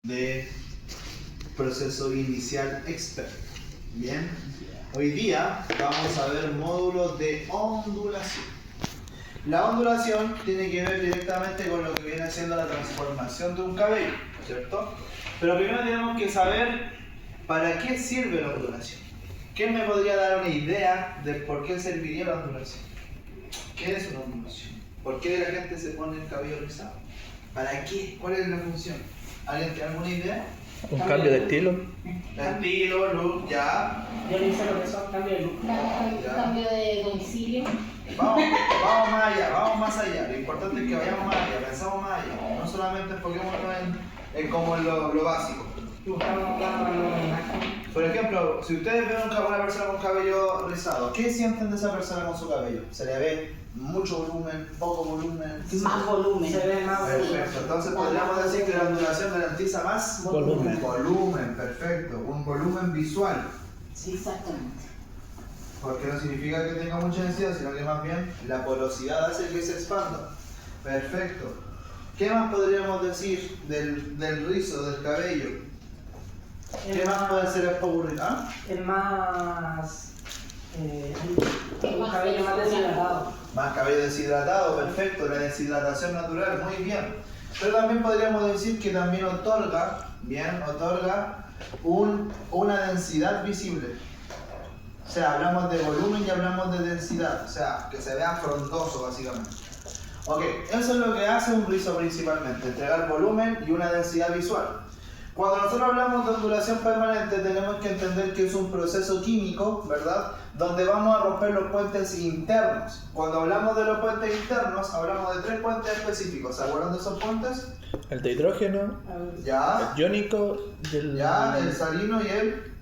De proceso inicial experto. Bien, hoy día vamos a ver módulos de ondulación. La ondulación tiene que ver directamente con lo que viene siendo la transformación de un cabello, ¿cierto? Pero primero tenemos que saber para qué sirve la ondulación. ¿Quién me podría dar una idea de por qué serviría la ondulación? ¿Qué es una ondulación? ¿Por qué la gente se pone el cabello rizado? ¿Para qué? ¿Cuál es la función? ¿Alguien tiene alguna idea? Un cambio de estilo. Estilo, look, ya. Yo le hice lo que son cambio de look. Cambio de domicilio. Vamos más allá, vamos más allá. Lo importante es que vayamos más allá, pensamos más allá. No solamente enfoquémonos en como en lo básico. Buscamos una imagen. Por ejemplo, si ustedes ven a una persona con cabello rizado, ¿qué sienten de esa persona con su cabello? ¿Se le ve mucho volumen, poco volumen? Más volumen. Se ve más Perfecto, entonces podríamos decir que la ondulación garantiza más Volumen. volumen, perfecto, un volumen visual. Sí, exactamente. Porque no significa que tenga mucha densidad, sino que más bien la porosidad hace que se expanda. Perfecto. ¿Qué más podríamos decir del rizo, del cabello? ¿Qué más puede ser el popurrí? ¿Ah? Es más. Un más cabello más deshidratado. Más cabello deshidratado, perfecto, la deshidratación natural, muy bien. Pero también podríamos decir que también otorga una densidad visible. O sea, hablamos de volumen y hablamos de densidad, o sea, que se vea frondoso básicamente. Ok, eso es lo que hace un rizo principalmente, entregar volumen y una densidad visual. Cuando nosotros hablamos de ondulación permanente tenemos que entender que es un proceso químico, ¿verdad? Donde vamos a romper los puentes internos. Cuando hablamos de los puentes internos, hablamos de 3 puentes específicos. ¿Se acuerdan de esos puentes? El de hidrógeno, Ya, el iónico y el el salino y el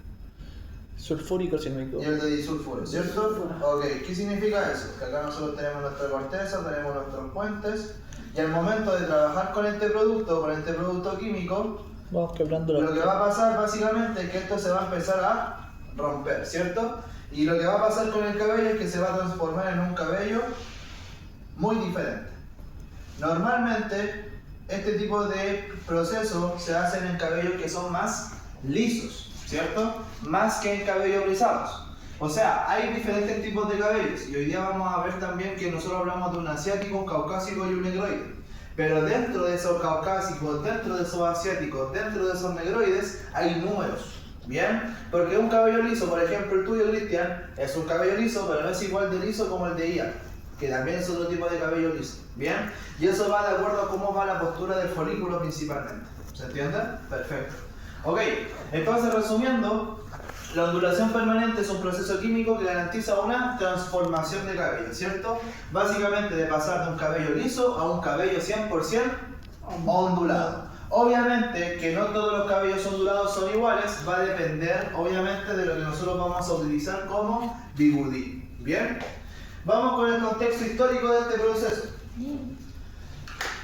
sulfúrico, si no me equivoco. de disulfuro, ¿cierto? Ok, ¿qué significa eso? Que acá nosotros tenemos nuestra corteza, tenemos nuestros puentes, y al momento de trabajar con este producto químico, Vamos quebrando lo que va a pasar básicamente es que esto se va a empezar a romper, ¿cierto? Y lo que va a pasar con el cabello es que se va a transformar en un cabello muy diferente. Normalmente, este tipo de procesos se hacen en cabellos que son más lisos, ¿cierto? Más que en cabellos rizados. O sea, hay diferentes tipos de cabellos y hoy día vamos a ver también que nosotros hablamos de un asiático, un caucásico y un negroide. Pero dentro de esos caucásicos, dentro de esos asiáticos, dentro de esos negroides, hay números. ¿Bien? Porque un cabello liso, por ejemplo el tuyo, Cristian, es un cabello liso, pero no es igual de liso como el de Ian, que también es otro tipo de cabello liso. ¿Bien? Y eso va de acuerdo a cómo va la postura del folículo principalmente. ¿Se entiende? Perfecto. Ok, entonces resumiendo, la ondulación permanente es un proceso químico que garantiza una transformación de cabello, ¿cierto? Básicamente de pasar de un cabello liso a un cabello 100% ondulado. Obviamente que no todos los cabellos ondulados son iguales, va a depender obviamente de lo que nosotros vamos a utilizar como bigudí. ¿Bien? Vamos con el contexto histórico de este proceso.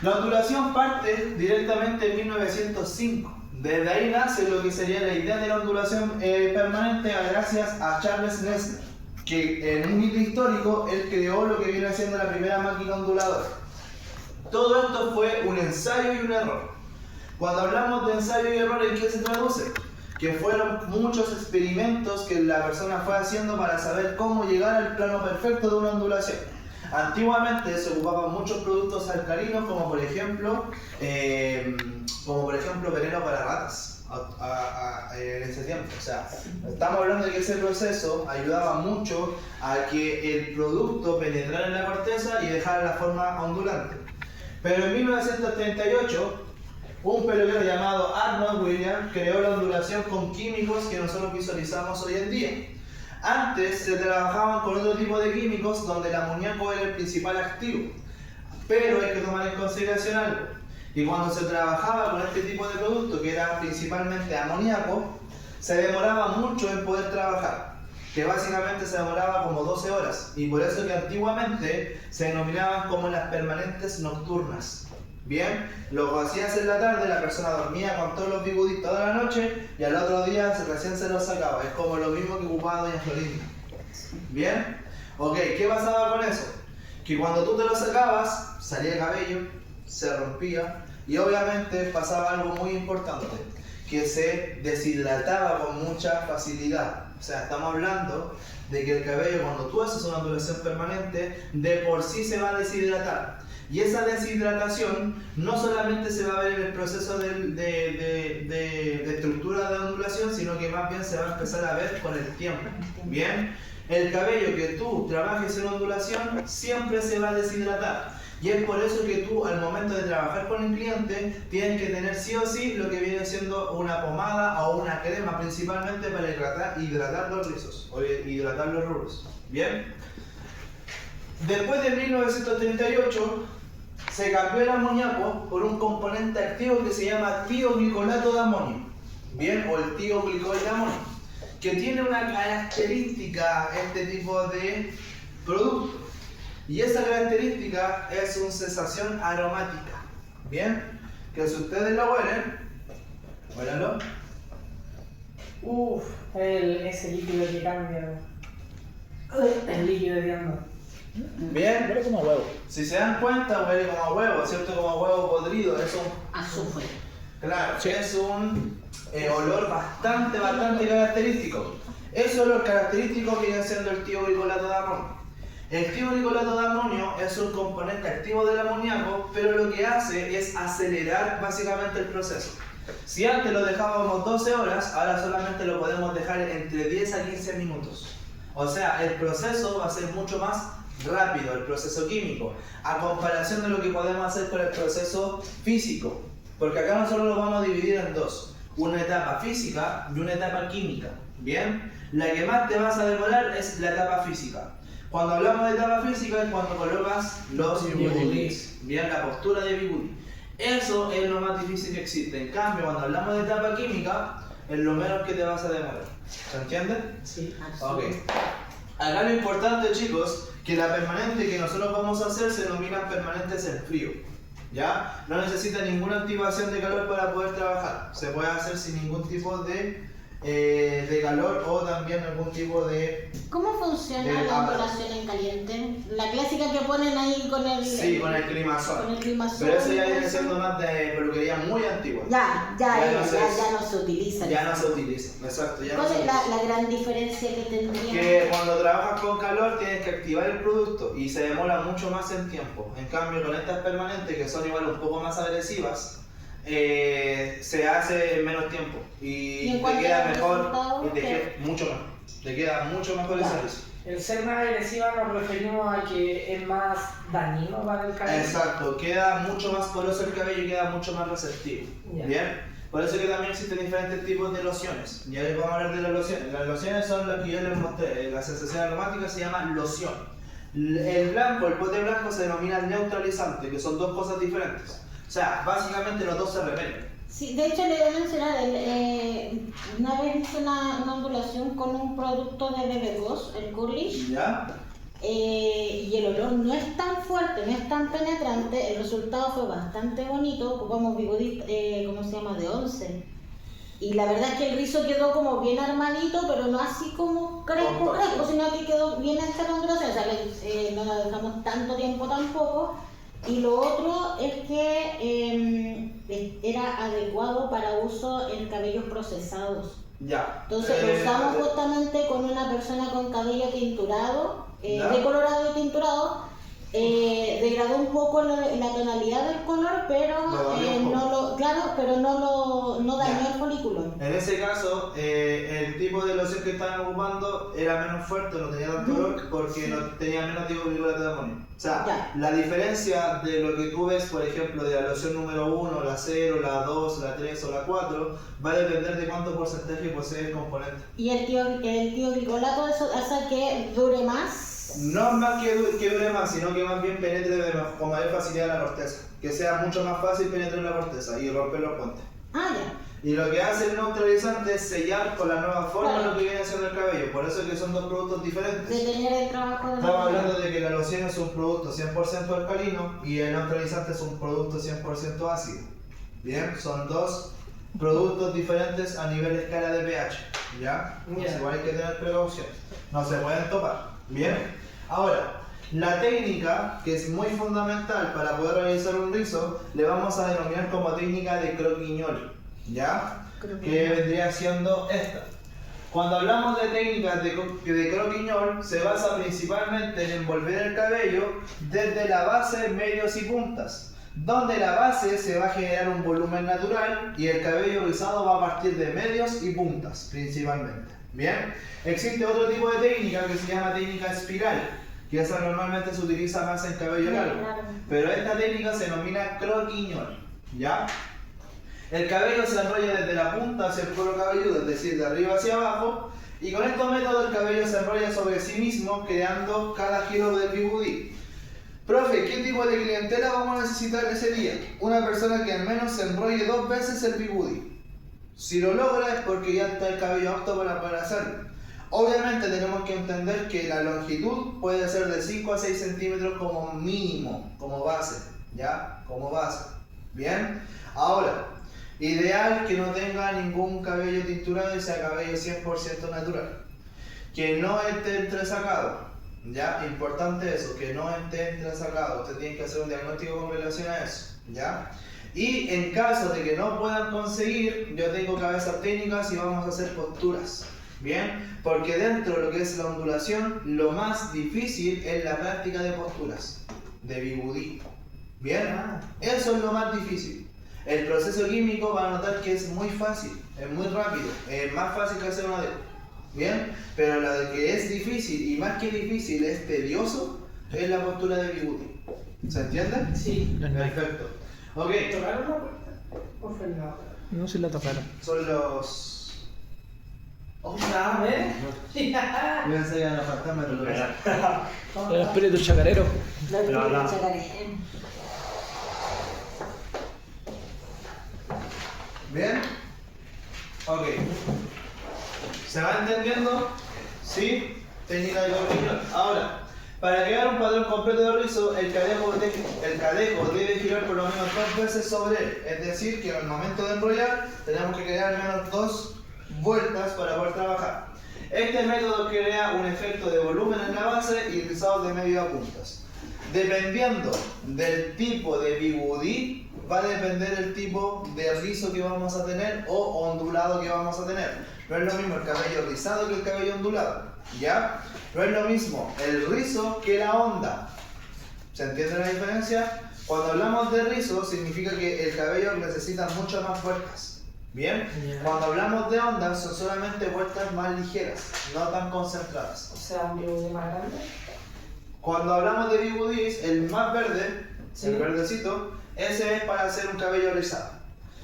La ondulación parte directamente en 1905. Desde ahí nace lo que sería la idea de la ondulación permanente gracias a Charles Nessler, que en un hito histórico él creó lo que viene siendo la primera máquina onduladora. Todo esto fue un ensayo y un error. Cuando hablamos de ensayo y error, ¿en qué se traduce? Que fueron muchos experimentos que la persona fue haciendo para saber cómo llegar al plano perfecto de una ondulación. Antiguamente se ocupaban muchos productos alcalinos como por ejemplo veneno para ratas en ese tiempo. O sea, estamos hablando de que ese proceso ayudaba mucho a que el producto penetrara en la corteza y dejara la forma ondulante. Pero en 1938 un peluquero llamado Arnold Williams creó la ondulación con químicos que nosotros visualizamos hoy en día. Antes se trabajaban con otro tipo de químicos donde el amoníaco era el principal activo. Pero hay que tomar en consideración algo. Y cuando se trabajaba con este tipo de producto, que era principalmente amoníaco, se demoraba mucho en poder trabajar. Que básicamente se demoraba como 12 horas. Y por eso que antiguamente se denominaban como las permanentes nocturnas. Bien, lo hacías en la tarde, la persona dormía con todos los bigudis toda la noche y al otro día recién se los sacaba. Es como lo mismo que ocupaba doña Florinda. Bien, ok, ¿qué pasaba con eso? Que cuando tú te lo sacabas, salía el cabello, se rompía, Y obviamente pasaba algo muy importante, que se deshidrataba con mucha facilidad. O sea, estamos hablando de que el cabello, cuando tú haces una ondulación permanente, de por sí se va a deshidratar. Y esa deshidratación no solamente se va a ver en el proceso de estructura de ondulación, sino que más bien se va a empezar a ver con el tiempo. Bien, el cabello que tú trabajes en ondulación siempre se va a deshidratar. Y es por eso que tú, al momento de trabajar con el cliente, tienes que tener sí o sí lo que viene siendo una pomada o una crema, principalmente para hidratar los rizos o hidratar los rulos. Bien. Después de 1938 se cambió el amoníaco por un componente activo que se llama tioglicolato de amonio, bien, o el tioglicol de amonio, que tiene una característica, este tipo de producto, y esa característica es una sensación aromática, bien, que si ustedes lo huelen, huélanlo. Ese líquido que cambia. El líquido de ando. Bien, Huele como a huevo. si se dan cuenta, huele como a huevo, ¿cierto? Como a huevo podrido, es un... Azufre. Claro, Sí. es un olor bastante característico. Ese olor característico viene siendo el tioglicolato de amonio. El tioglicolato de amonio es un componente activo del amoníaco, pero lo que hace es acelerar básicamente el proceso. Si antes lo dejábamos 12 horas, ahora solamente lo podemos dejar entre 10 a 15 minutos. O sea, el proceso va a ser mucho más rápido, el proceso químico, a comparación de lo que podemos hacer con el proceso físico. Porque acá nosotros lo vamos a dividir en dos, una etapa física y una etapa química. Bien, la que más te vas a demorar es la etapa física. Cuando hablamos de etapa física es cuando colocas los bigudis, bien, la postura de bigudi. Eso es lo más difícil que existe. En cambio, cuando hablamos de etapa química, es lo menos que te vas a demorar. ¿Se entiende? Sí. Ok. Acá lo importante, chicos, que la permanente que nosotros vamos a hacer se denominan permanentes en frío. ¿Ya? No necesita ninguna activación de calor para poder trabajar. Se puede hacer sin ningún tipo de calor o también algún tipo de... ¿Cómo funciona la ondulación en caliente? La clásica que ponen ahí con el... Sí, con el climazol. Con el climazol. Pero eso ya viene siendo más de peluquería muy antigua. Ya no se utiliza. Ya no se utiliza, exacto. Ya no ¿Cuál se es utiliza. la gran diferencia que tendría? Que cuando trabajas con calor tienes que activar el producto y se demora mucho más en tiempo. En cambio, con estas permanentes, que son igual un poco más agresivas, se hace en menos tiempo y en te cuanto queda a mejor resultados, y te ¿qué? queda mucho mejor. Te queda mucho mejor el Ya. servicio. El ser más agresiva nos referimos a que es más dañino para el cabello. Exacto, queda mucho más poroso el cabello y queda mucho más receptivo. Ya. Bien, por eso que también existen diferentes tipos de lociones. Ya les vamos a hablar de las lociones. Las lociones son las que yo les mostré. La sensación aromática se llama loción. El blanco, el pote blanco se denomina neutralizante, que son dos cosas diferentes. O sea, básicamente los dos se repelen. Sí, de hecho le voy a mencionar, una vez hice una ondulación con un producto de BB2, el Curlish, ¿Ya? y el olor no es tan fuerte, no es tan penetrante, el resultado fue bastante bonito, ocupamos bigudí, ¿cómo se llama?, de 11. Y la verdad es que el rizo quedó como bien armadito, pero no así como crespo, sino que quedó bien hecha la ondulación, o sea, no la dejamos tanto tiempo tampoco. Y lo otro es que era adecuado para uso en cabellos procesados. Ya. Entonces lo usamos justamente con una persona con cabello tinturado, Ya. decolorado y tinturado. Degradó un poco la tonalidad del color, pero Lo dañó un poco. no dañó Ya. el folículo. En ese caso, el tipo de loción que estaban ocupando era menos fuerte, no tenía tanto olor porque no tenía menos tioglicolato de amonio. O sea, Ya. la diferencia de lo que tú ves, por ejemplo, de la loción número 1, la 0, la 2, la 3 o la 4, va a depender de cuánto porcentaje posee el componente. Y el tioglicolato eso hace que dure más. No es más que dure más, sino que más bien penetre con mayor facilidad la corteza. Que sea mucho más fácil penetrar la corteza y romper los puentes. Ah, ya. Y lo que hace el neutralizante es sellar con la nueva forma Claro. lo que viene haciendo el cabello. Por eso es que son dos productos diferentes. Detener el trabajo de la Estamos piel. hablando de que la loción es un producto 100% alcalino y el neutralizante es un producto 100% ácido. Bien, son dos productos diferentes a nivel de escala de pH. ¿Ya? Pues Ya. igual hay que tener precaución. No se pueden topar. Bien. Ahora, La técnica, que es muy fundamental para poder realizar un rizo, le vamos a denominar como técnica de croquignol, ¿ya? Que vendría siendo esta. Cuando hablamos de técnicas de croquignol, se basa principalmente en envolver el cabello desde la base, medios y puntas, donde la base se va a generar un volumen natural y el cabello rizado va a partir de medios y puntas, principalmente. Bien, existe otro tipo de técnica que se llama técnica espiral, que esa normalmente se utiliza más en cabello largo, pero esta técnica se denomina croquignol, ¿ya? El cabello se enrolla desde la punta hacia el cuero cabelludo, es decir, de arriba hacia abajo, y con estos métodos el cabello se enrolla sobre sí mismo, creando cada giro del bigudí. Profe, ¿qué tipo de clientela vamos a necesitar ese día? Una persona que al menos se enrolle 2 veces el bigudí. Si lo logra es porque ya está el cabello apto para poder hacerlo. Obviamente tenemos que entender que la longitud puede ser de 5 a 6 centímetros como mínimo, como base, ¿ya? Como base. ¿Bien? Ahora, ideal que no tenga ningún cabello tinturado y sea cabello 100% natural. Que no esté entresacado, ¿ya? Importante eso, que no esté entresacado. Usted tiene que hacer un diagnóstico con relación a eso, ¿ya? Y en caso de que no puedan conseguir, yo tengo cabezas técnicas y vamos a hacer posturas. Bien, porque dentro de lo que es la ondulación, lo más difícil es la práctica de posturas, de bigudí. Bien, eso es lo más difícil. El proceso químico va a notar que es muy fácil, es muy rápido, es más fácil que hacer una de. Bien, pero lo de que es difícil y más que difícil es tedioso es la postura de bigudí. ¿Se entiende? Sí. Perfecto. Ok. ¿Tocaron la puerta? ¿O fue el lado? No se la tocaron. Son los. ¿Otra vez? Yo pensé que eran los fantasmas, pero no. El espíritu chacarero. ¿Bien? Ok. ¿Se va entendiendo? ¿Sí? Técnica de croquignol. Ahora, para crear un patrón completo de rizo, el cadejo debe girar por lo menos 2 veces sobre él. Es decir, que al momento de enrollar, tenemos que crear al menos 2 vueltas para poder trabajar. Este método crea un efecto de volumen en la base y rizados de medio a puntas. Dependiendo del tipo de bigudí, va a depender el tipo de rizo que vamos a tener o ondulado que vamos a tener. No es lo mismo el cabello rizado que el cabello ondulado, ¿ya? No es lo mismo el rizo que la onda. ¿Se entiende la diferencia? Cuando hablamos de rizo, significa que el cabello necesita muchas más vueltas. ¿Bien? Cuando hablamos de ondas, son solamente vueltas más ligeras, no tan concentradas. O sea, un bigudí más grande. Cuando hablamos de bigudís, el más verde, Sí. el verdecito, ese es para hacer un cabello rizado.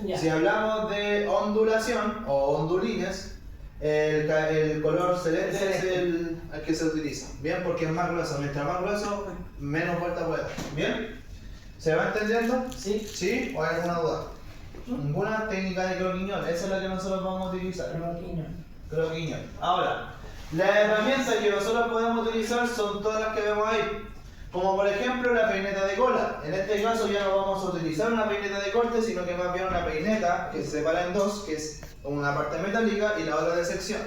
Ya. Si hablamos de ondulación o ondulines, el color celeste es el que se utiliza. Bien, porque es más grueso. Mientras más grueso, menos vueltas puede dar. ¿Bien? ¿Se va entendiendo? Sí. ¿Sí? ¿O hay alguna duda? Ninguna técnica de croquignol, esa es la que nosotros vamos a utilizar. Croquignol. Ahora, las herramientas que nosotros podemos utilizar son todas las que vemos ahí. Como por ejemplo la peineta de cola. En este caso ya no vamos a utilizar una peineta de corte, sino que más bien una peineta que se separa en dos, que es una parte metálica y la otra de sección.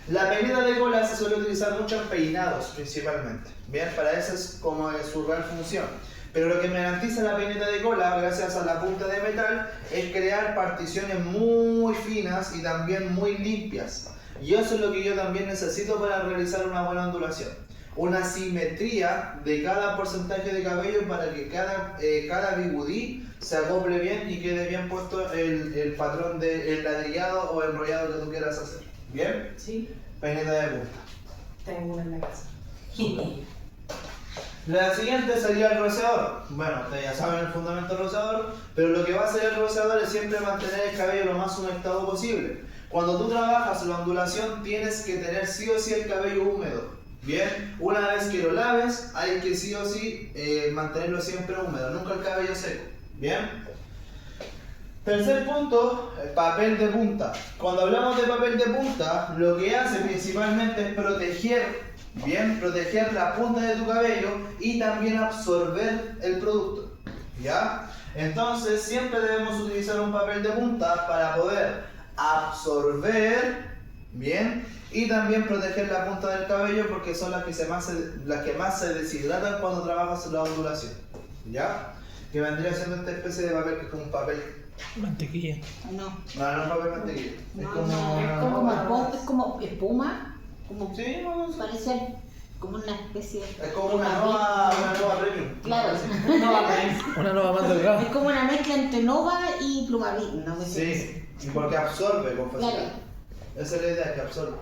La peineta de cola se suele utilizar mucho en peinados principalmente. Bien, para eso es como su real función. Pero lo que me garantiza la peineta de cola, gracias a la punta de metal, es crear particiones muy finas y también muy limpias. Y eso es lo que yo también necesito para realizar una buena ondulación. Una simetría de cada porcentaje de cabello para que cada bigudí se acople bien y quede bien puesto el patrón del ladrillado o enrollado que tú quieras hacer. ¿Bien? Sí. Peineta de punta. Tengo una en la casa. La siguiente sería el roceador. Bueno, ustedes ya saben el fundamento del roceador, pero lo que va a hacer el roceador es siempre mantener el cabello lo más humectado posible. Cuando tú trabajas la ondulación tienes que tener sí o sí el cabello húmedo. Bien, una vez que lo laves hay que sí o sí mantenerlo siempre húmedo, nunca el cabello seco. Bien. Tercer punto, papel de punta. Cuando hablamos de papel de punta, lo que hace principalmente es proteger la punta de tu cabello y también absorber el producto, ¿ya? Entonces siempre debemos utilizar un papel de punta para poder absorber Bien, y también proteger la punta del cabello porque son las que más se deshidratan cuando trabajas la ondulación. ¿Ya? Que vendría siendo esta especie de papel que es como un papel. Mantequilla. No. No es papel mantequilla. Es No, como. no, es como espuma, como Sí, no, no sé. parece como una especie de... Es como una nueva premium. Claro. No va a ver. Una nueva más delgada. Es como una mezcla entre Nova y Plumavit, ¿no? Sí, porque absorbe con facilidad. Claro. Esa es la idea, que absorbe.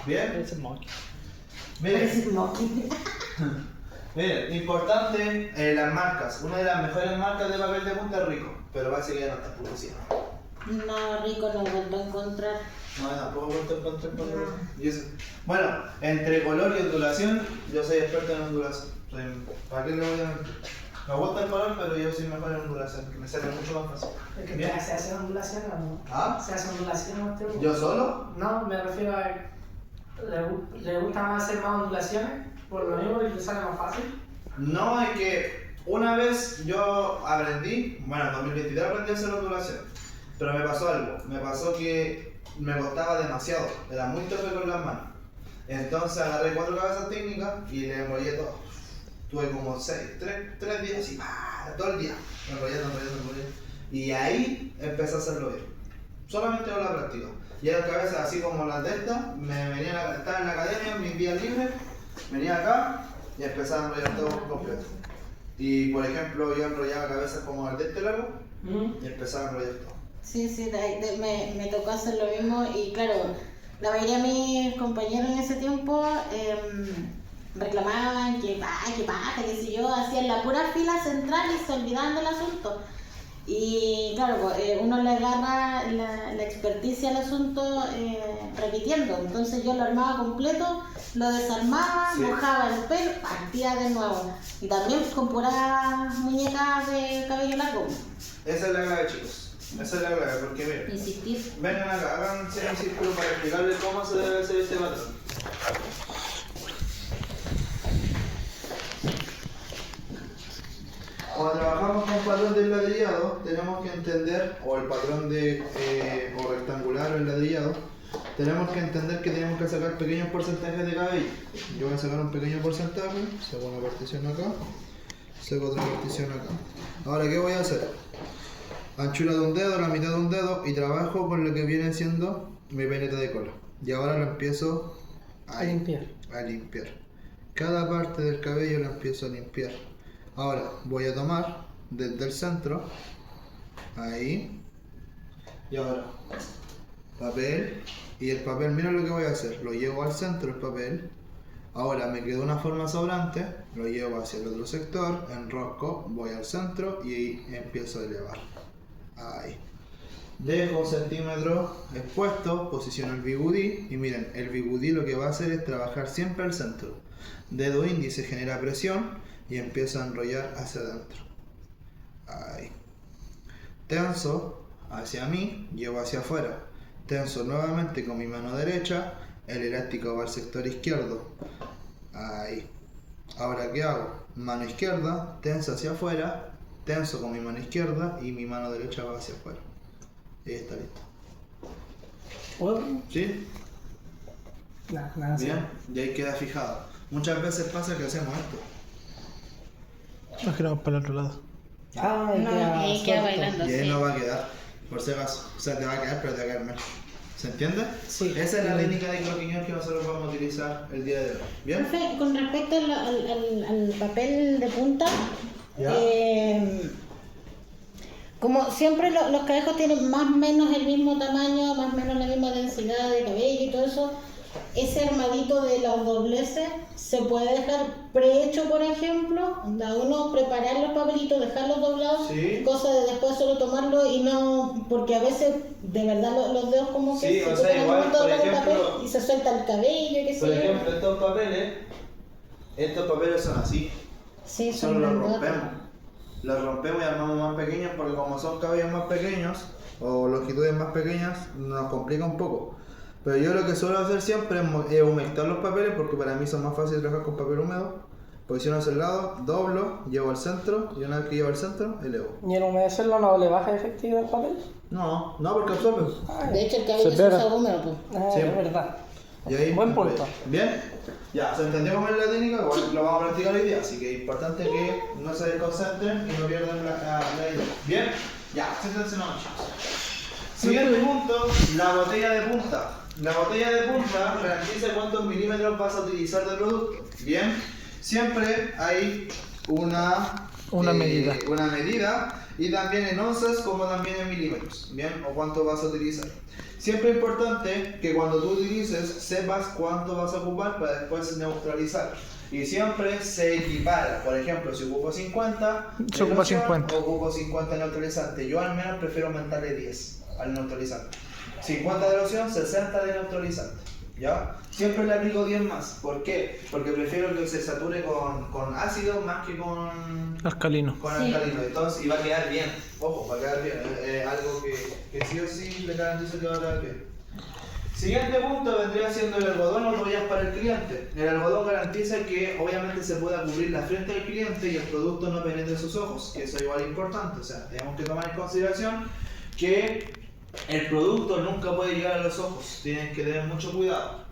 Bien, Parece monkey. miren, Parece smoking. miren, importante las marcas. Una de las mejores marcas de papel de punta es Rico, pero parece que ya no está publicidad. No, Rico no vuelto a encontrar. No, tampoco encontré por y eso. Bueno, entre color y ondulación, yo soy experto en ondulación. ¿Para qué le voy a mentir? Me gusta el color, pero yo soy mejor en ondulación, que me sale mucho más fácil. Es que Bien. ¿se hace ondulación o no? ¿Ah? ¿Se hace ondulación o no? ¿Yo solo? No, me refiero a. ¿Le gusta más hacer más ondulaciones? Por lo mismo que te sale más fácil. No, es que una vez yo aprendí, bueno, en 2023 aprendí a hacer ondulación, pero me pasó algo, me pasó que me costaba demasiado, era muy torpe con las manos. Entonces agarré 4 cabezas técnicas y le enrollé todo. Tuve como 3 días y todo el día, enrollando. Y ahí empecé a hacerlo bien, solamente con la práctica. Y eran cabezas así como las de estas, estaba en la academia, en mis días libres, venía acá y empezaba a enrollar todo por completo. Y por ejemplo, yo enrollaba cabezas como el de este largo y empezaba a enrollar todo. Sí, me tocó hacer lo mismo y claro, la mayoría de mis compañeros en ese tiempo reclamaban que paja, qué sé yo, hacían la pura fila central y se olvidaban del asunto. Y claro, pues, uno le agarra la experticia al asunto repitiendo. Entonces yo lo armaba completo, lo desarmaba, Sí. mojaba el pelo, partía de nuevo. Y también con puras muñecas de cabello largo. Esa es la clave, chicos. Esa es la clave, porque miren, Insistir. vengan acá, háganse un círculo para explicarles cómo se debe hacer este patrón. Cuando trabajamos con patrón de ladrillado, tenemos que entender, o el patrón o rectangular o el ladrillado, tenemos que entender que tenemos que sacar pequeños porcentajes de cabello. Yo voy a sacar un pequeño porcentaje, saco una partición acá, saco otra partición acá. Ahora, ¿qué voy a hacer? Anchura de un dedo, la mitad de un dedo, y trabajo con lo que viene siendo mi peineta de cola. Y ahora lo empiezo A limpiar. a limpiar. Cada parte del cabello la empiezo a limpiar. Ahora voy a tomar desde el centro, ahí, y ahora papel, y el papel, mira lo que voy a hacer, lo llevo al centro el papel. Ahora me quedó una forma sobrante, lo llevo hacia el otro sector, enrosco, voy al centro y empiezo a elevar. Ahí. Dejo 1 centímetro expuesto, posiciono el bigudí y miren, el bigudí lo que va a hacer es trabajar siempre al centro. Dedo índice genera presión y empiezo a enrollar hacia adentro. Ahí. Tenso hacia mí, llevo hacia afuera. Tenso nuevamente con mi mano derecha, el elástico va al sector izquierdo. Ahí. Ahora, ¿qué hago? Mano izquierda, tenso hacia afuera, tenso con mi mano izquierda y mi mano derecha va hacia afuera. Y está listo. ¿Puedo? ¿Sí? Nada, Bien, y ahí queda fijado. Muchas veces pasa que hacemos esto. Nos quedamos para el otro lado. Ay, No, ahí queda bailando. Y ahí Sí. no va a quedar, por si acaso. O sea, te va a quedar, pero te va a quedar mal. ¿Se entiende? Sí. Esa es la técnica de croquiñón que nosotros vamos a utilizar el día de hoy. ¿Bien? Profe, con respecto al papel de punta, Ya. como siempre los cabejos tienen más o menos el mismo tamaño, más o menos la misma densidad de cabello y todo eso, ese armadito de los dobleces se puede dejar prehecho, por ejemplo, da uno preparar los papelitos, dejarlos doblados, Sí. cosa de después solo tomarlo y no, porque a veces de verdad los dedos como que Sí, se o sea, tocan igual, un montón por con el ejemplo- papel y se suelta el cabello, qué sé Por yo. ejemplo, estos papeles son así. Sí, Solo los grandotes. rompemos. Los rompemos y armamos más pequeños porque como son cabellos más pequeños o longitudes más pequeñas, nos complica un poco. Pero yo lo que suelo hacer siempre es humectar los papeles porque para mí son más fáciles trabajar con papel húmedo posiciono hacia el lado, doblo, llevo al centro y una vez que llevo al centro, elevo. ¿Y el humedecerlo no le baja efectividad al papel? No, no porque absorbe. De hecho, el cabello Se se pega. usa húmedo, pues. Ah, Sí. es verdad. Y ahí, Buen punto. ¿Bien? Ya, ¿se entendió cómo es la técnica? Igual lo vamos a practicar hoy día, así que es importante que no se desconcentren y no pierdan la idea. ¿Bien? Ya, siéntense nomás, chicos. Siguiente punto, la botella de punta. La botella de punta garantiza cuántos milímetros vas a utilizar de producto. Bien, siempre hay una medida. Una medida y también en onzas como también en milímetros. Bien, o cuánto vas a utilizar. Siempre es importante que cuando tú utilices sepas cuánto vas a ocupar para después neutralizar. Y siempre se equipara. Por ejemplo, si ocupo 50, Se ocupa loción, 50. ocupo 50 neutralizante. Yo al menos prefiero aumentarle 10 al neutralizante. 50 de loción, 60 de neutralizante. ¿Ya? Siempre le aplico 10 más. ¿Por qué? Porque prefiero que se sature con ácido más que con Alcalino. Sí. alcalino. Entonces, y va a quedar bien. Ojo, va a quedar bien. Algo que sí o sí le garantizo que va a quedar bien. Siguiente punto vendría siendo el algodón o toallas para el cliente. El algodón garantiza que obviamente se pueda cubrir la frente del cliente y el producto no penetre sus ojos, que eso igual es importante. O sea, tenemos que tomar en consideración que el producto nunca puede llegar a los ojos. Tienen que tener mucho cuidado.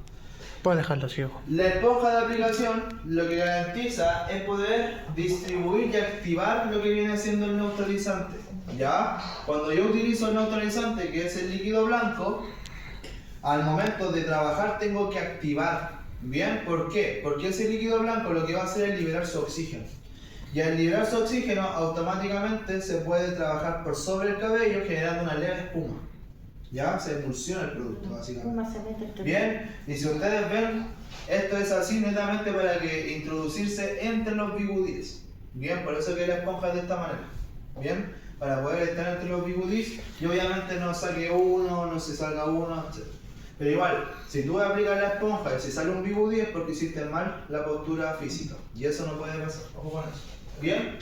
Puedes dejarlo ciego. La esponja de aplicación lo que garantiza es poder distribuir y activar lo que viene siendo el neutralizante. ¿Ya? Cuando yo utilizo el neutralizante, que es el líquido blanco, al momento de trabajar tengo que activar. ¿Bien? ¿Por qué? Porque ese líquido blanco lo que va a hacer es liberar su oxígeno. Y al liberar su oxígeno, automáticamente se puede trabajar por sobre el cabello generando una leve espuma. ¿Ya? Se emulsiona el producto, básicamente. Una cemento entre- Bien, y si ustedes ven, esto es así netamente para que introducirse entre los bigudís. Bien, por eso que la esponja es de esta manera. Bien, para poder estar entre los bigudís y obviamente no saque uno, no se salga uno, etc. Pero igual, si tú aplicas la esponja y si sale un bigudí es porque hiciste mal la postura física. Y eso no puede pasar. Ojo con eso. Bien.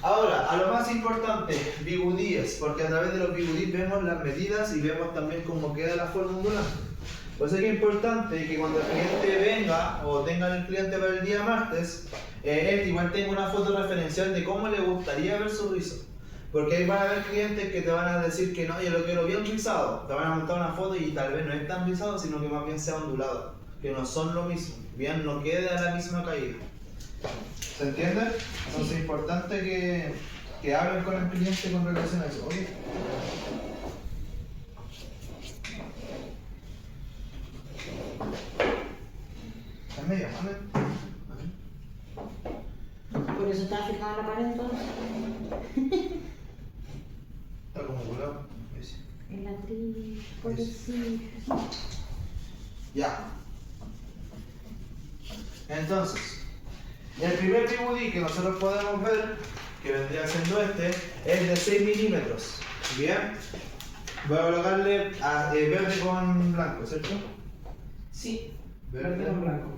Ahora, a lo más importante, bigudíes, porque a través de los bigudíes vemos las medidas y vemos también cómo queda la forma ondulante. Por eso es que es importante que cuando el cliente venga o tenga el cliente para el día martes, él igual tenga una foto referencial de cómo le gustaría ver su rizo. Porque ahí van a haber clientes que te van a decir que no, yo lo quiero bien rizado. Te van a montar una foto y tal vez no es tan rizado, sino que más bien sea ondulado. Que no son lo mismo. Bien, no queda la misma caída. ¿Se entiende? Entonces es importante que hablen con el cliente con relación a eso. Oye. ¿Estás medio? Por eso está fijado en la pared entonces. Está como curado. En la tri, por decir. Ya. Entonces, el primer bigudí que nosotros podemos ver, que vendría siendo este, es de 6 milímetros. Bien. Voy a colocarle verde con blanco, ¿cierto? Sí, Verde. verde con blanco.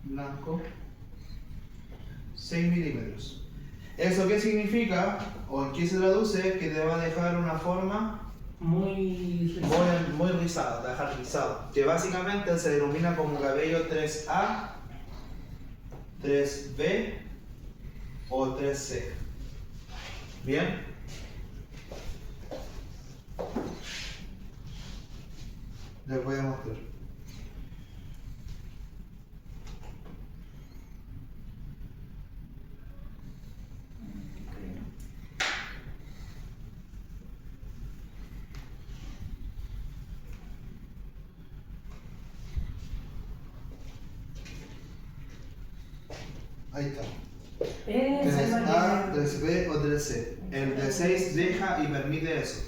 Blanco. 6 milímetros. ¿Eso qué significa? ¿O en qué se traduce? Que te va a dejar una forma Muy... muy rizada, te va a dejar rizado. Que básicamente se denomina como cabello 3A, 3B o 3C. ¿Bien? Les voy a mostrar. Ahí está. 3A, 3B o 3C. El de 6 deja y permite eso.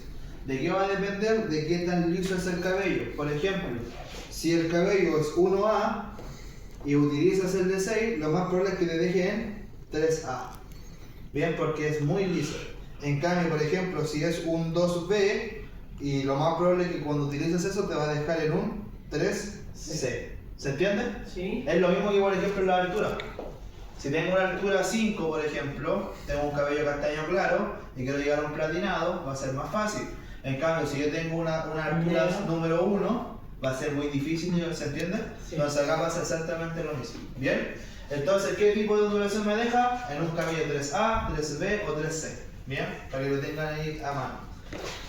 ¿De qué va a depender? De qué tan liso es el cabello. Por ejemplo, si el cabello es 1A y utilizas el de 6, lo más probable es que te deje en 3A. Bien, porque es muy liso. En cambio, por ejemplo, si es un 2B, y lo más probable es que cuando utilices eso te va a dejar en un 3C. ¿Se entiende? Sí. Es lo mismo que, por ejemplo, en la altura. Si tengo una altura 5, por ejemplo, tengo un cabello castaño claro y quiero llegar a un platinado, va a ser más fácil. En cambio, si yo tengo una altura número 1, va a ser muy difícil, ¿se entiende? Sí. Entonces acá pasa exactamente lo mismo. Bien, entonces, ¿qué tipo de ondulación me deja? En un cabello 3A, 3B o 3C. Bien, para que lo tengan ahí a mano.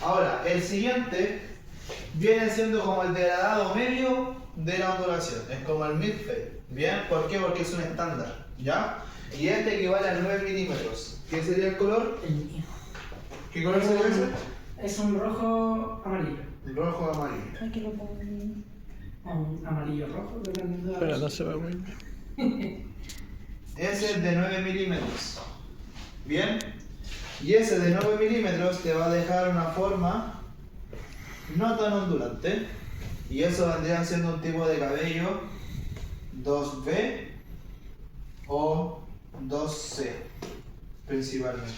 Ahora, el siguiente viene siendo como el degradado medio de la ondulación, es como el mid-fade. Bien, ¿por qué? Porque es un estándar, ¿ya? Y este equivale a 9 milímetros. ¿Qué sería el color? El mío. ¿Qué color sería ese? Es un rojo amarillo. Rojo amarillo. Aquí lo pongo bien. O un amarillo rojo, dependiendo de la Pero no versión. se ve muy bien. Ese es de 9 milímetros. Bien. Y ese de 9 milímetros te va a dejar una forma no tan ondulante. Y eso vendría siendo un tipo de cabello 2B o 2C principalmente.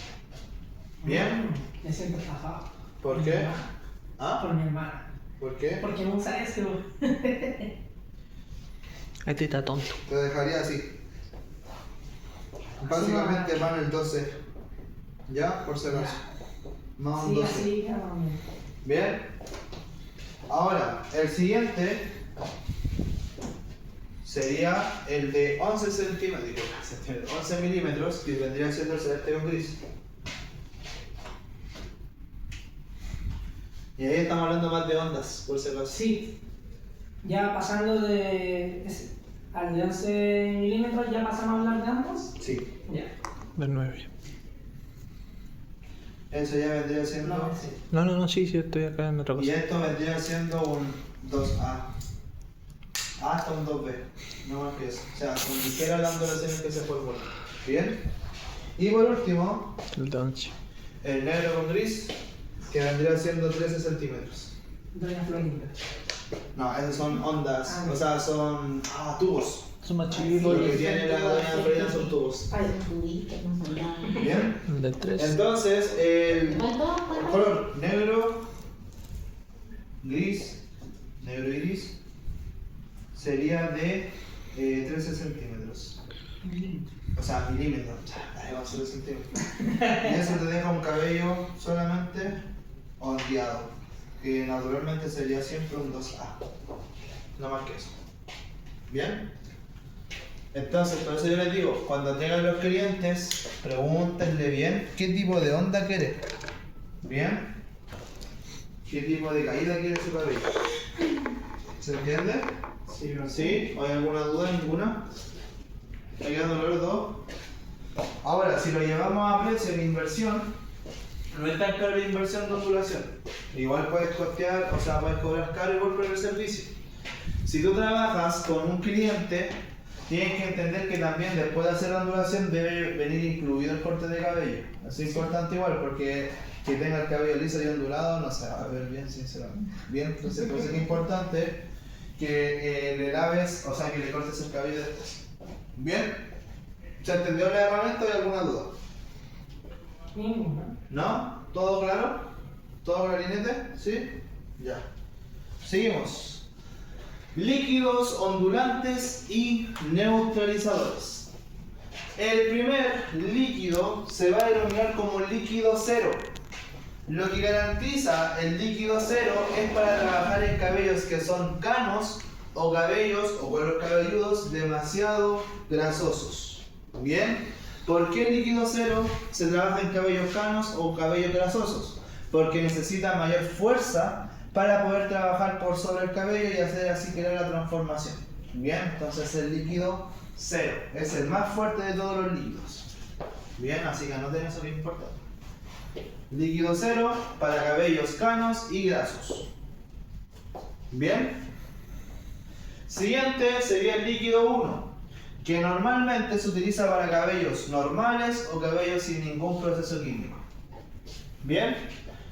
Bien. Me siento estafado. ¿Por Mi qué? hermana. ¿Ah? Por mi hermana. ¿Por qué? Porque me usa eso. Este está tonto. Te dejaría así. Básicamente van el 12. ¿Ya? Por si acaso. Más un Sí, 12. así, Bien. Ahora, el siguiente sería el de 11 centímetros, 11 milímetros, que vendría siendo el celeste con gris. Y ahí estamos hablando más de ondas, por si acaso. Sí. Ya pasando al de 11 milímetros, ¿ya pasamos a hablar de ambos? Sí. Ya. Del 9. Eso ya vendría siendo. No, sí. No, sí, estoy acá en otra Y cosa. esto vendría siendo un 2A. Hasta un 2B. No más que eso. O sea, con ligera la ondulación que se formulan. Bien. Y por último, El de 11. el negro con gris, que vendría siendo 13 centímetros. Doña Florinda. No, esos son ondas, Ah, o sea, son tubos. Son más Lo chicos. que tiene la doña Florida son tubos. Ay, Tubiste, no son nada. Bien. El del 3. Entonces, el ¿Cuánto? color negro, gris, negro y gris, sería de 13 centímetros. O sea, milímetros. Ahí va a ser centímetros. Y eso te deja un cabello solamente ondeado, que naturalmente sería siempre un 2A. No más que eso. ¿Bien? Entonces, por eso yo les digo, cuando tengan los clientes, pregúntenle bien qué tipo de onda quiere. ¿Bien? ¿Qué tipo de caída quiere su cabello? ¿Se entiende? sí, lo sé. ¿Sí? ¿Hay alguna duda? ¿Ninguna? ¿Está quedando claro todo? Ahora, si lo llevamos a precio de inversión, no es tan caro la inversión de ondulación. Igual puedes costear, o sea, puedes cobrar caro igual por el servicio. Si tú trabajas con un cliente, tienes que entender que también después de hacer la ondulación debe venir incluido el corte de cabello. Eso es importante igual, porque que tenga el cabello liso y ondulado no se va a ver bien, sinceramente. Bien, entonces pues es importante que le laves, o sea, que le cortes el cabello después. ¿Bien? ¿Se entendió la herramienta o hay alguna duda? Ninguna. ¿No? ¿Todo claro? ¿Todo clarinete? ¿Sí? Ya. Seguimos. Líquidos ondulantes y neutralizadores. El primer líquido se va a denominar como líquido cero. Lo que garantiza el líquido cero es para trabajar en cabellos que son canos o cabellos o cueros cabelludos demasiado grasosos. ¿Bien? ¿Por qué el líquido cero se trabaja en cabellos canos o cabellos grasosos? Porque necesita mayor fuerza para poder trabajar por sobre el cabello y hacer así crear la transformación. Bien, entonces el líquido cero es el más fuerte de todos los líquidos. Bien, así que anoten eso que es importante. Líquido cero para cabellos canos y grasos. Bien. Siguiente sería el líquido 1, que normalmente se utiliza para cabellos normales o cabellos sin ningún proceso químico. Bien.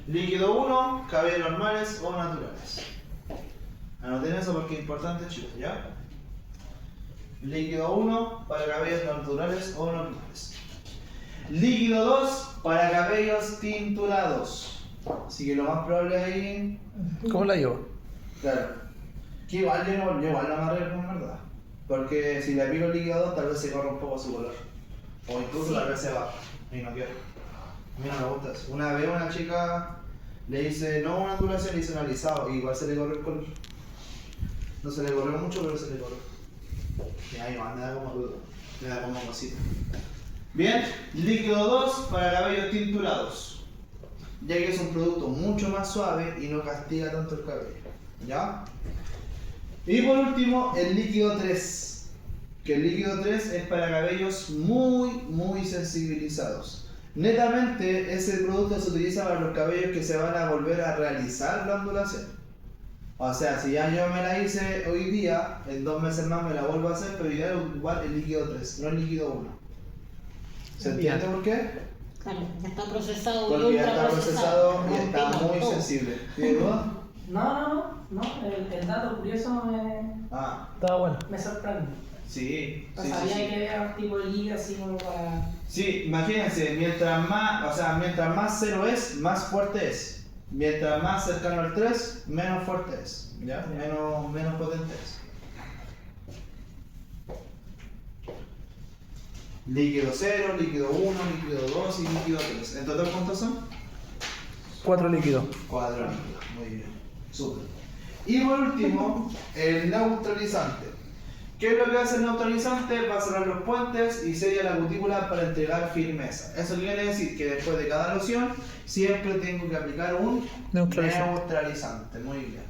Líquido 1, cabellos normales o naturales. Anoten eso porque es importante, chicos, ¿ya? Líquido 1 para cabellos naturales o normales. Líquido 2 para cabellos tinturados. Así que lo más probable ahí... ¿Cómo la llevo? Claro. Que igual yo igual lo amarré con verdad. Porque si le aplico el líquido 2 tal vez se corra un poco su color. O incluso tal vez se va. Y no quiero. A mí no me gusta eso. Una vez una chica le hice, no una ondulación, le hice un alisado y igual se le corrió el color. No se le corrió mucho, pero se le corrió. Y ahí va, me da como cosita. Bien, líquido 2 para cabellos tinturados. Ya que es un producto mucho más suave y no castiga tanto el cabello. ¿Ya? Y por último, el líquido 3. Que el líquido 3 es para cabellos muy sensibilizados. Netamente, ese producto se utiliza para los cabellos que se van a volver a realizar la ondulación. O sea, si ya yo me la hice hoy día, en 2 meses más me la vuelvo a hacer, pero ya igual el líquido 3, no el líquido 1. ¿Se entiende por qué? Claro, ya está procesado. Porque ya está procesado y está rompimos muy todo. sensible. ¿Tiene duda? No, el dato curioso Estaba bueno. me sorprende. Sí, No sí, sabía sí. que era tipo de liga así como para... Sí, imagínense, mientras más 0 es, más fuerte es. Mientras más cercano al 3, menos fuerte es. ¿Ya? Menos potente es. Líquido 0, líquido 1, líquido 2 y líquido 3. ¿En total cuántos son? 4 líquidos. 4 líquidos. Muy bien. Súper. Y por último, el neutralizante. ¿Qué es lo que hace el neutralizante? Va a cerrar los puentes y sella la cutícula para entregar firmeza. Eso quiere decir que después de cada loción siempre tengo que aplicar un neutralizante. Muy bien.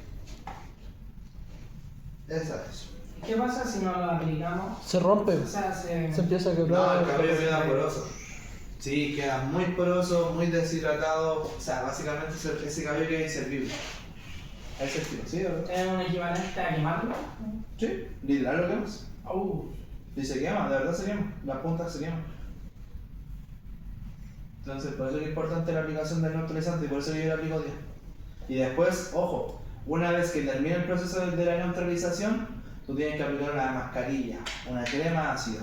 Esa es. ¿Qué pasa si no lo aplicamos? Se rompe. O sea, Se empieza a No, quebrar. el cabello queda poroso. Sí, queda muy poroso, muy deshidratado. O sea, básicamente ese cabello queda inservible. A ese estilo, ¿sí? ¿Verdad? ¿Es un equivalente a quemarlo? Sí, literal lo quemas. Y se quema, de verdad se quema. Las puntas se queman. Entonces, por eso es importante la aplicación del neutralizante y por eso yo le aplico 10. Y después, ojo, una vez que termine el proceso de la neutralización, tú tienes que aplicar una mascarilla, una crema ácida.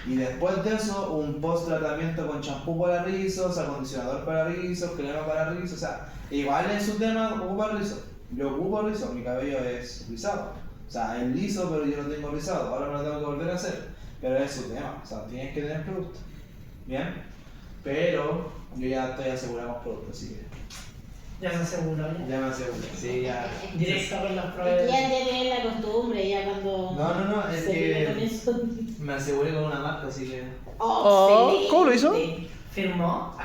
Y después de eso, un post tratamiento con champú para rizos, acondicionador para rizos, crema para rizos. O sea, igual en su tema ocupa rizo. Yo ocupo rizo, mi cabello es rizado. O sea, es liso, pero yo no tengo rizado. Ahora me lo tengo que volver a hacer. Pero es su tema. O sea, tienes que tener producto. ¿Bien? Pero yo ya estoy asegurado con producto, así que Ya se aseguró ya. ya me aseguro. Sí, ya. Directo con los Es que proveedores. ya tienen la costumbre, ya cuando No, es se viene con que eso. me aseguré con una marca, así que Oh, excelente. ¿cómo lo hizo? Firmó.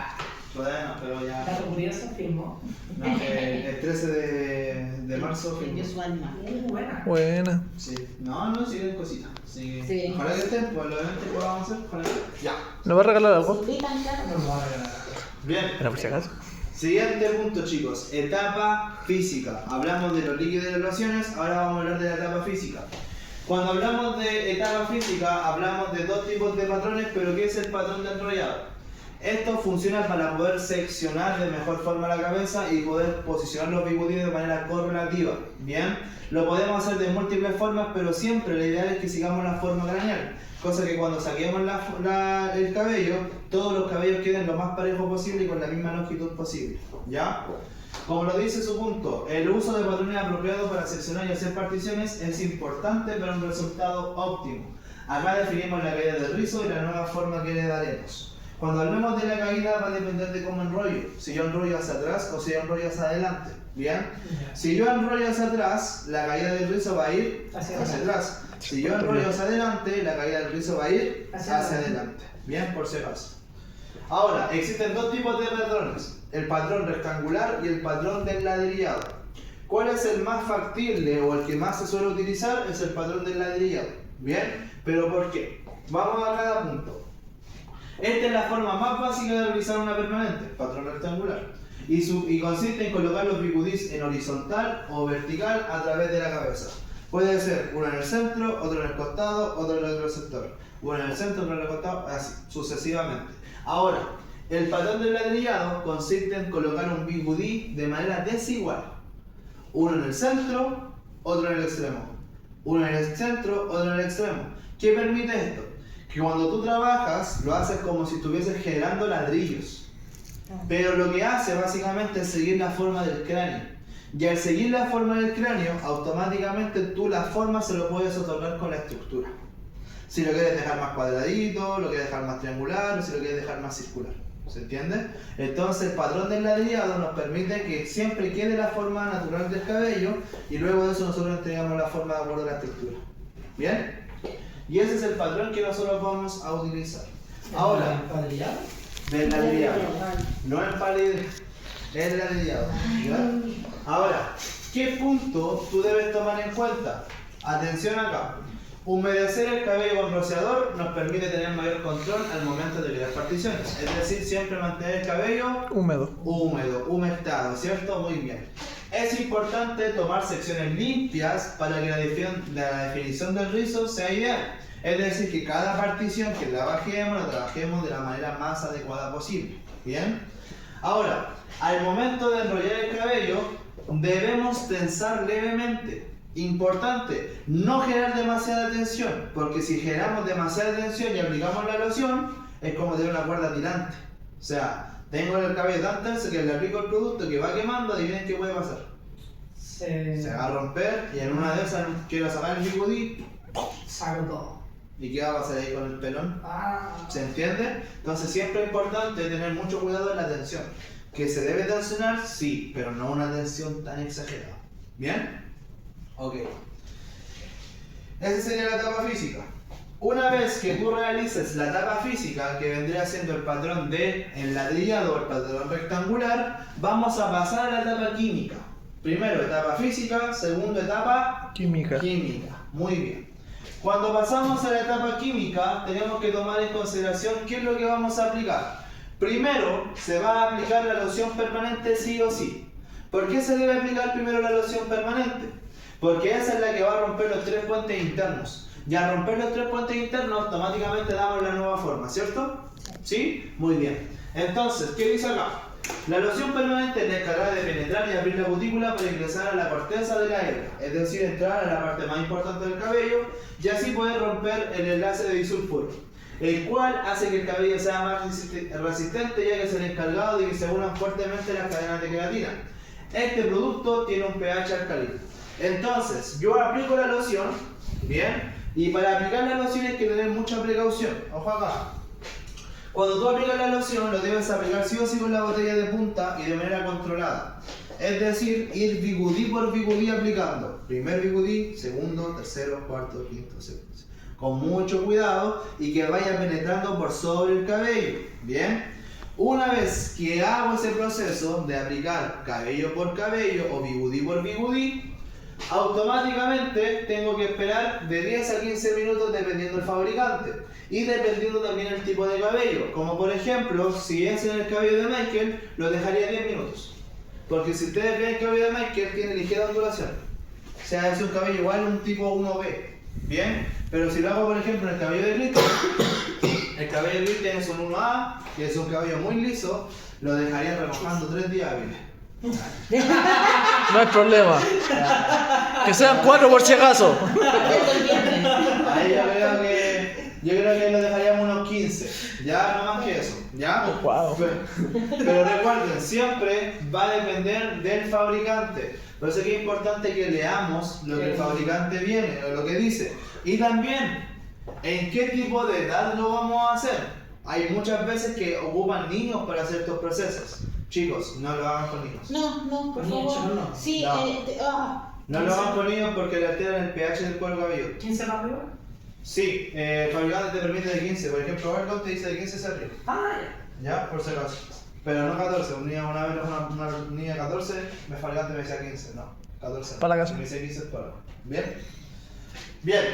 bueno, pero ya. Dato curioso, firmó. No, el 13 de marzo Vendió su alma. Buena. Buena. Sí. No, siguen cositas. Sí. Sí. Ojalá que estén, pues los eventos que vamos a hacer, ojalá que- Ya. ¿Nos va a regalar Se algo? invitan, claro. Bien. Era por si acaso. Siguiente punto, chicos. Etapa física. Hablamos de los líquidos y de las lociones, ahora vamos a hablar de la etapa física. Cuando hablamos de etapa física, hablamos de dos tipos de patrones, pero ¿qué es el patrón de enrollado? Esto funciona para poder seccionar de mejor forma la cabeza y poder posicionar los bigudíes de manera correlativa. Bien, lo podemos hacer de múltiples formas, pero siempre la idea es que sigamos la forma craneal. Cosa que cuando saquemos el cabello, todos los cabellos queden lo más parejo posible y con la misma longitud posible. ¿Ya? Como lo dice su punto, el uso de patrones apropiados para seccionar y hacer particiones es importante para un resultado óptimo. Acá definimos la caída del rizo y la nueva forma que le daremos. Cuando hablemos de la caída va a depender de cómo enrollo. Si yo enrollo hacia atrás o si yo enrollo hacia adelante. ¿Bien? Si yo enrollo hacia atrás, la caída del rizo va a ir hacia atrás. Si yo enrollo hacia adelante, la caída del rizo va a ir hacia adelante. Bien, por si acaso. Ahora, existen dos tipos de patrones. El patrón rectangular y el patrón del ladrillado. ¿Cuál es el más factible o el que más se suele utilizar? Es el patrón del ladrillado. ¿Bien? ¿Pero por qué? Vamos a cada punto. Esta es la forma más básica de realizar una permanente, patrón rectangular. Y consiste en colocar los bigudís en horizontal o vertical a través de la cabeza. Puede ser uno en el centro, otro en el costado, otro en el otro sector. Uno en el centro, otro en el costado, así, sucesivamente. Ahora, el patrón del ladrillado consiste en colocar un bigudí de manera desigual. Uno en el centro, otro en el extremo. Uno en el centro, otro en el extremo. ¿Qué permite esto? Que cuando tú trabajas, lo haces como si estuvieses generando ladrillos. Pero lo que hace básicamente es seguir la forma del cráneo. Y al seguir la forma del cráneo, automáticamente tú la forma se lo puedes otorgar con la estructura. Si lo quieres dejar más cuadradito, lo quieres dejar más triangular, o si lo quieres dejar más circular. ¿Se entiende? Entonces el patrón del ladrillado nos permite que siempre quede la forma natural del cabello y luego de eso nosotros entregamos la forma de acuerdo a la estructura. ¿Bien? Y ese es el patrón que nosotros vamos a utilizar. Ahora, del ladrillado. No el palillo, el ladrillado. ¿Ya? Ahora, ¿qué punto tú debes tomar en cuenta? Atención acá. Humedecer el cabello con rociador nos permite tener mayor control al momento de crear particiones. Es decir, siempre mantener el cabello húmedo, humectado, ¿cierto? Muy bien. Es importante tomar secciones limpias para que la definición del rizo sea ideal. Es decir, que cada partición que la trabajemos de la manera más adecuada posible. ¿Bien? Ahora, al momento de enrollar el cabello, debemos tensar levemente. Importante, no generar demasiada tensión, porque si generamos demasiada tensión y aplicamos la loción, es como tener una cuerda tirante. O sea, tengo el cabello tan tenso que le aplico el producto que va quemando, adivinen qué puede pasar. Se va a romper y en una de esas quiero sacar el bigudí, saco todo. ¿Y qué va a pasar ahí con el pelón? ¿Se entiende? Entonces siempre es importante tener mucho cuidado en la tensión. ¿Que se debe tensionar? Sí, pero no una tensión tan exagerada. ¿Bien? Ok. Esa sería la etapa física. Una vez que tú realices la etapa física, que vendría siendo el patrón de enladrillado o el patrón rectangular, vamos a pasar a la etapa química. Primero etapa física, segundo etapa química. Muy bien. Cuando pasamos a la etapa química, tenemos que tomar en consideración qué es lo que vamos a aplicar. Primero, se va a aplicar la loción permanente sí o sí. ¿Por qué se debe aplicar primero la loción permanente? Porque esa es la que va a romper los 3 puentes internos. Y al romper los 3 puentes internos, automáticamente damos la nueva forma, ¿cierto? ¿Sí? Muy bien. Entonces, ¿qué dice acá? La loción permanente es la encargada de penetrar y abrir la cutícula para ingresar a la corteza de la hebra, es decir, entrar a la parte más importante del cabello y así poder romper el enlace de disulfuro, el cual hace que el cabello sea más resistente, ya que es el encargado de que se unan fuertemente las cadenas de queratina. Este producto tiene un pH alcalino. Entonces, yo aplico la loción, ¿bien? Y para aplicar la loción hay que tener mucha precaución. Ojo acá. Cuando tú aplicas la loción, lo debes aplicar sí o sí con la botella de punta y de manera controlada. Es decir, ir bigudí por bigudí aplicando. Primer bigudí, segundo, tercero, cuarto, quinto, sexto. Con mucho cuidado y que vaya penetrando por sobre el cabello. ¿Bien? Una vez que hago ese proceso de aplicar cabello por cabello o bigudí por bigudí, automáticamente tengo que esperar de 10 a 15 minutos dependiendo del fabricante y dependiendo también el tipo de cabello. Como por ejemplo, si es en el cabello de Michael, lo dejaría 10 minutos. Porque si ustedes ven el cabello de Michael, tiene ligera ondulación. O sea, es un cabello igual, un tipo 1B. ¿Bien? Pero si lo hago por ejemplo en el cabello de Cristian, el cabello de Cristian es un 1A, que es un cabello muy liso, lo dejaría remojando 3 días hábiles. No hay problema. Que sean 4 por si acaso. Ahí yo creo que lo dejaríamos unos 15. Ya, no más que eso. ¿Ya? Wow. Pero recuerden, siempre va a depender del fabricante. Por eso es que es importante que leamos lo que el fabricante viene, o lo que dice. Y también, ¿en qué tipo de edad lo vamos a hacer? Hay muchas veces que ocupan niños para hacer estos procesos. Chicos, no lo hagan con niños. No, por Con niños, favor. no. Sí, No. No lo hagan con niños porque le alteran el pH del cuero cabelludo. ¿15 para arriba? Sí, el fabricante te permite de 15. Por ejemplo, Oregon te dice de 15 hacia arriba. Ya, por si acaso. Pero no 14. Una vez una niña de 14, el fabricante me decía 15. No, 14. Para la casa. Me decía 15 para. ¿Bien? Bien.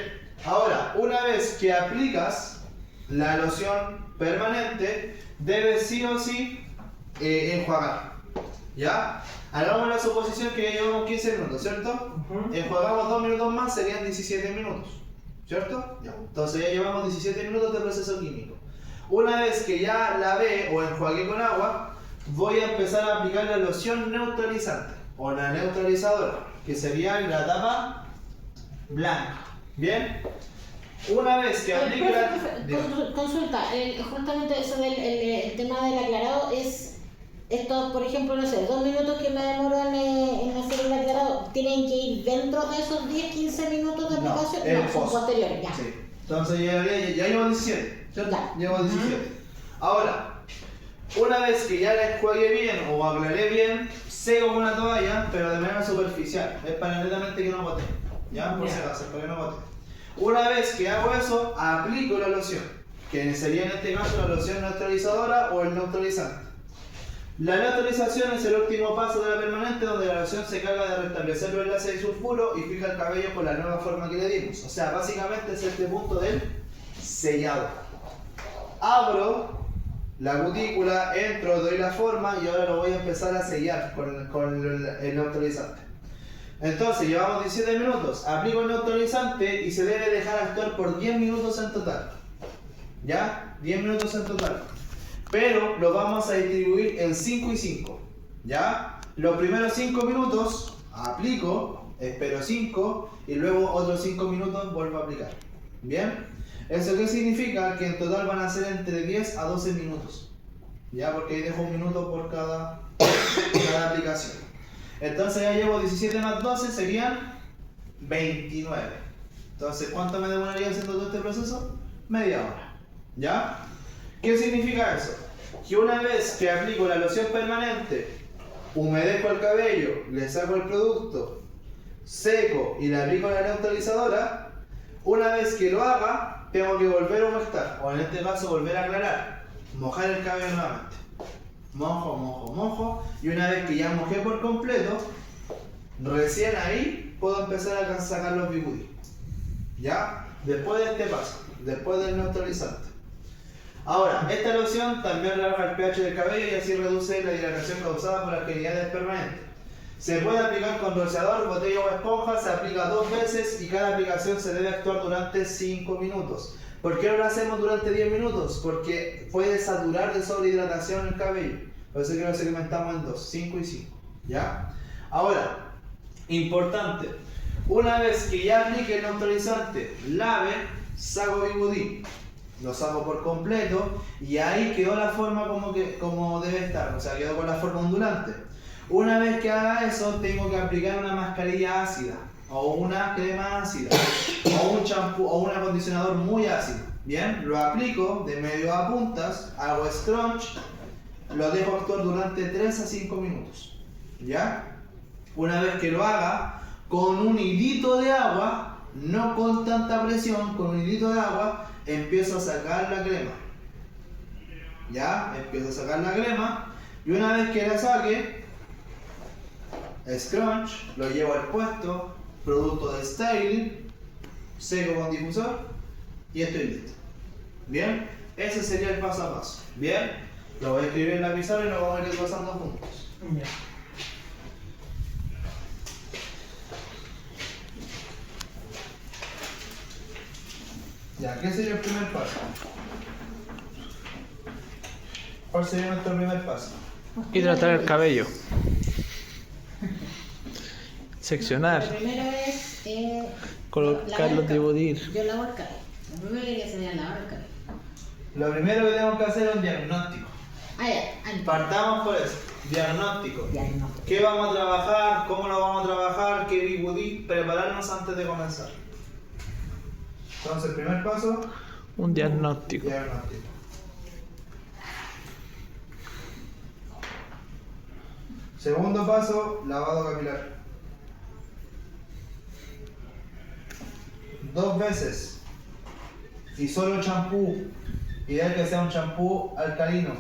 Ahora, una vez que aplicas la loción permanente, debes sí o sí enjuagar. ¿Ya? Hagamos la suposición que ya llevamos 15 minutos, ¿cierto? Enjuagamos 2 minutos más, serían 17 minutos. ¿Cierto? Ya. Entonces ya llevamos 17 minutos de proceso químico. Una vez que ya lavé o enjuagué con agua, voy a empezar a aplicar la loción neutralizante o la neutralizadora, que sería la etapa blanca. ¿Bien? Una vez que aplique la... Consulta, justamente eso del el tema del aclarado es... Esto, por ejemplo, no sé, 2 minutos que me demoro en hacer el aclarado, ¿tienen que ir dentro de esos 10-15 minutos de aplicación? No, son posteriores, ya. Sí. Entonces ya llevo 17, ¿cierto? Ya. Llevo 17. Ahora, Una vez que ya la enjuagué bien o aclaré bien, seco con una toalla, pero de manera superficial. Es para netamente que no bote. ¿Ya? Por si acaso, para que no bote. Una vez que hago eso, aplico la loción, que sería en este caso la loción neutralizadora o el neutralizante. La neutralización es el último paso de la permanente, donde la loción se encarga de restablecer los enlaces de sulfuro y fija el cabello con la nueva forma que le dimos. O sea, básicamente es este punto del sellado. Abro la cutícula, entro, doy la forma y ahora lo voy a empezar a sellar con el neutralizante. Entonces llevamos 17 minutos, aplico el neutralizante y se debe dejar actuar por 10 minutos en total. ¿Ya? 10 minutos en total. Pero lo vamos a distribuir en 5 y 5. ¿Ya? Los primeros 5 minutos aplico, espero 5 y luego otros 5 minutos vuelvo a aplicar. ¿Bien? ¿Eso qué significa? Que en total van a ser entre 10 a 12 minutos. ¿Ya? Porque ahí dejo un minuto por cada aplicación. Entonces ya llevo 17 más 12 serían 29. Entonces, ¿cuánto me demoraría haciendo todo este proceso? Media hora. ¿Ya? ¿Qué significa eso? Que una vez que aplico la loción permanente, humedezco el cabello, le saco el producto, seco y le aplico la neutralizadora, una vez que lo haga, tengo que volver a humectar, o en este caso volver a aclarar, mojar el cabello nuevamente. Mojo, mojo, mojo, y una vez que ya mojé por completo, recién ahí puedo empezar a sacar los bigudí. ¿Ya? Después de este paso, después del neutralizante. Ahora, esta loción también rebaja el pH del cabello y así reduce la hidratación causada por actividades permanentes. Se puede aplicar con rociador, botella o esponja, se aplica 2 veces y cada aplicación se debe actuar durante 5 minutos. ¿Por qué no lo hacemos durante 10 minutos? Porque puede saturar de sobrehidratación el cabello. Por eso que lo segmentamos en 2, 5 y 5. ¿Ya? Ahora, importante, una vez que ya aplique el neutralizante, lave, saco bigudí, lo saco por completo y ahí quedó la forma como debe estar, o sea, quedó con la forma ondulante. Una vez que haga eso, tengo que aplicar una mascarilla ácida, o una crema ácida, o un champú, o un acondicionador muy ácido. Bien, lo aplico de medio a puntas, hago scrunch, lo dejo actuar durante 3 a 5 minutos. ¿Ya? Una vez que lo haga, con un hilito de agua, no con tanta presión, con un hilito de agua, empiezo a sacar la crema. ¿Ya? Empiezo a sacar la crema, y una vez que la saque, scrunch, lo llevo al puesto, producto de styling, seco con difusor y estoy listo. Bien, ese sería el paso a paso. Bien, lo voy a escribir en la pizarra y lo vamos a ir desglosando juntos. Ya, ¿qué sería el primer paso? ¿Cuál sería nuestro primer paso? Hidratar el cabello. Seccionar. Lo primero es Colocar los bigudí. Yo lavo el cabello. Lo primero que sería lavar el cabello. Lo primero que tenemos que hacer es un diagnóstico. Ah, ya. Partamos por eso. Diagnóstico. Diagnóstico. ¿Qué vamos a trabajar? ¿Cómo lo vamos a trabajar? ¿Qué bigudí? Prepararnos antes de comenzar. Entonces, el primer paso. Un diagnóstico. Diagnóstico. Segundo paso, lavado capilar. 2 veces. Y solo champú. Ideal que sea un champú alcalino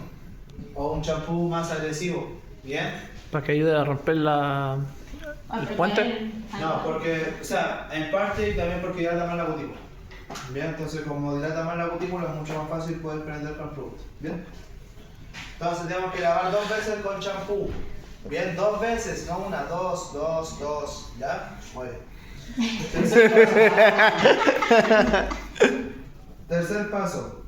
o un champú más agresivo. ¿Bien? Para que ayude a romper el puente. No, porque, o sea, en parte y también porque dilata más la cutícula. Bien, entonces como dilata más la cutícula es mucho más fácil poder prender con el producto. Bien. Entonces tenemos que lavar 2 veces con champú. Bien, 2 veces, no una, 2, 2, 2. ¿Ya? Muy bien. Tercer paso.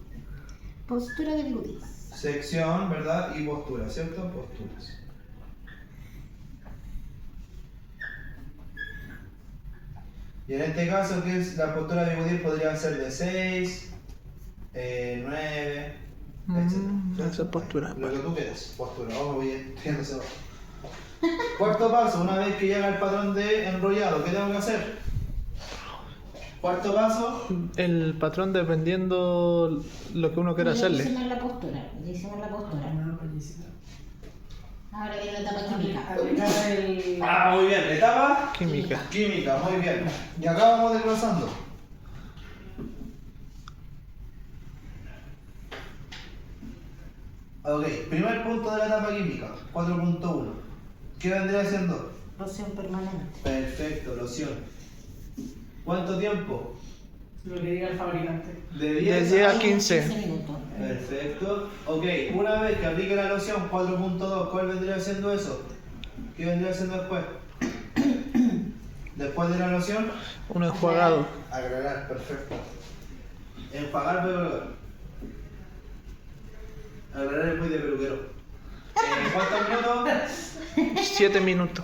Postura de bigudí. Sección, ¿verdad? Y postura, ¿cierto? Posturas. Y en este caso, que es la postura de bigudí, podría ser de 6, 9, etc. Esa es postura. Lo que tú quieras, postura. Vamos, voy entiéndose. Cuarto paso, una vez que llega el patrón de enrollado, ¿qué tengo que hacer? Cuarto paso, El patrón dependiendo lo que uno quiera Ya hacerle. hicimos la postura, ya hicimos la postura. Ahora viene la etapa química. Aplicar el. muy bien, etapa Química. química, muy bien. Y acá vamos desglosando. Ok, primer punto de la etapa química, 4.1. ¿Qué vendría siendo? Loción permanente. Perfecto, loción. ¿Cuánto tiempo? Lo que diga el fabricante. De De 10 10 a a 15. 15 minutos. Perfecto. Ok, una vez que aplique la loción 4.2, ¿cuál vendría siendo eso? ¿Qué vendría siendo después? Después de la loción, Un enjuagado. agregar, perfecto. Enjuagar peluquero. Agregar es muy de peluquero. ¿Cuántos minutos? 7 minutos.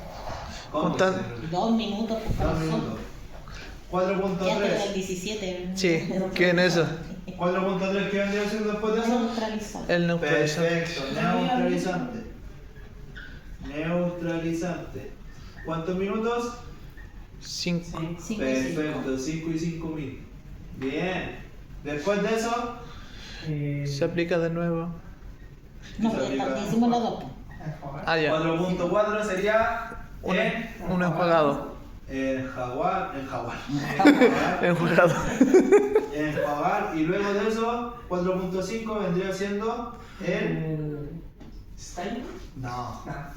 ¿Cómo Contar- que se- 2 minutos, por 2 favor. minutos. Ya te da el 4.3. 17. Sí, ¿qué en eso? 4.3, ¿qué vendría siendo después de eso? Neutralizar. El neutralizante. Perfecto, neutralizante. Neutralizante. ¿Cuántos minutos? 5. Sí. 5 y 5. Perfecto, 5 y 5.000. Bien. Después de eso, Se aplica de nuevo. No, ya hicimos los dos. Ah, ya. 4.4 sería Un enjuagado. enjuagar, Enjuagado. enjuagar, y luego de eso, 4.5 vendría siendo el... El. ¿Style? No. Nada.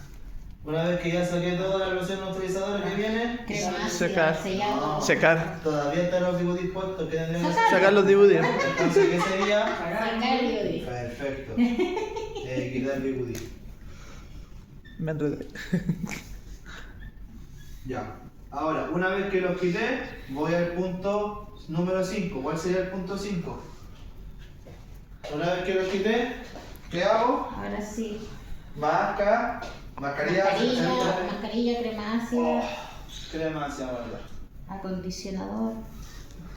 Una vez que ya saqué toda la loción neutralizadora que viene, Crema Secar. ácida, sellado. Secar. todavía están los bigotis puestos, que tendrían que ser. Sacar los DVD. Entonces, ¿qué sería? Sacar el biodí. Perfecto. Quitar el bigudí. Me enredé. Ya. Ahora, una vez que los quité, voy al punto número 5. ¿Cuál sería el punto 5? Una vez que los quité, ¿qué hago? Ahora sí. Mascarilla. Mascarilla, crema ácida, Crema ácida, ¿verdad? acondicionador.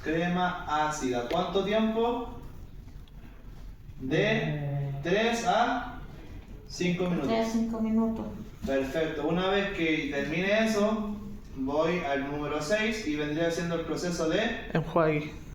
Crema ácida. ¿Cuánto tiempo? De 3 a 5 minutos. 3 a 5 minutos. Perfecto. Una vez que termine eso, voy al número 6 y vendría siendo el proceso de Enjuague.